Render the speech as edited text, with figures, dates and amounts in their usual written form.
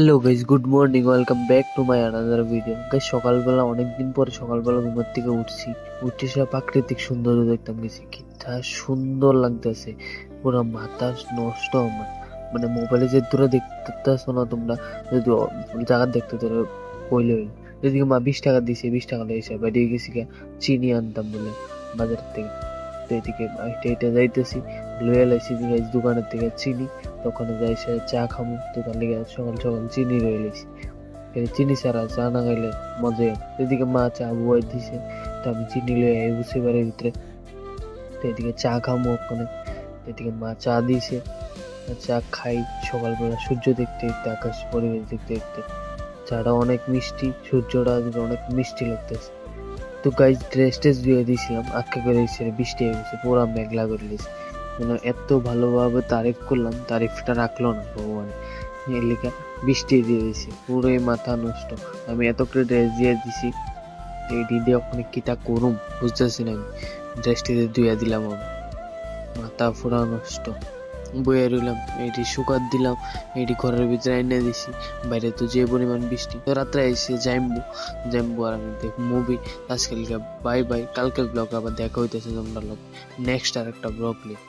Hello guys, good morning, welcome back to my another video. Guys, সকালবেলা অনেকদিন পরে সকালবেলা ঘুমের থেকে উঠছি। উঠে সে প্রাকৃতিক সৌন্দর্য দেখতাম গেছি, কি তা সুন্দর লাগতেছে। পুরো মাথা নষ্ট আমার। মানে মোবাইলে যে দূরে দেখতেছো না তোমরা, যদি জায়গা দেখতে তোরা কইলে হইল। এদিকে মা 20 টাকা দিছে, 20 টাকা লেগেছে, বাইরে গেছি গা চিনি আনতাম বলে বাজার থেকে। তো এদিকে হেঁটে হেঁটে যাইতেছি, লয়ে লাইছি গাইস দোকানের থেকে চিনি। দোকানে যাই সে চা খামু, তো তার লিগে সকাল সকাল চিনি রয়ে লাইছি। চিনি ছাড়া চা না খাইলে মজাই হয় না। এদিকে মা চা বুয়াই দিছে, তো আমি চিনি লয়ে আই বুঝতে বাড়ির ভিতরে। তো এদিকে চা খামু ওখানে, এদিকে মা চা দিছে, চা খাই। সকালবেলা সূর্য দেখতে দেখতে, আকাশ পরিবেশ দেখতে দেখতে চাটা অনেক মিষ্টি, সূর্যটা আজকে অনেক মিষ্টি লাগতেছে। তো গাইজ ড্রেস টেস ধুয়ে দিয়েছিলাম, আজকে করে বৃষ্টি হয়ে গেছে, পুরা মেঘলা করে দিয়েছে। মানে এত ভালোভাবে তারিফ করলাম, তারিফটা রাখলো না ভগবান। এলিকা বৃষ্টি দিয়ে দিয়েছে, পুরোই মাথা নষ্ট। আমি এত করে ড্রেস দিয়ে দিছি, এই দিদি ওখানে কিটা করুম বুঝতেছি না। আমি ড্রেসটি ধুয়ে দিলাম, আমি মাথা পুরা নষ্ট। বইয়ে রইলাম, এটি শুকাত দিলাম, এটি ঘরের ভিতরে এনে দিছি। বাইরে তো যে পরিমাণ বৃষ্টি, তো রাত্রে এসে যাইমবো আর আমি দেখ মুভি। আজকালকে বাই বাই, কালকের ব্লগ আবার দেখা হইতেছে তোমরা লোক নেক্সট আর একটা ব্লগ নিয়ে।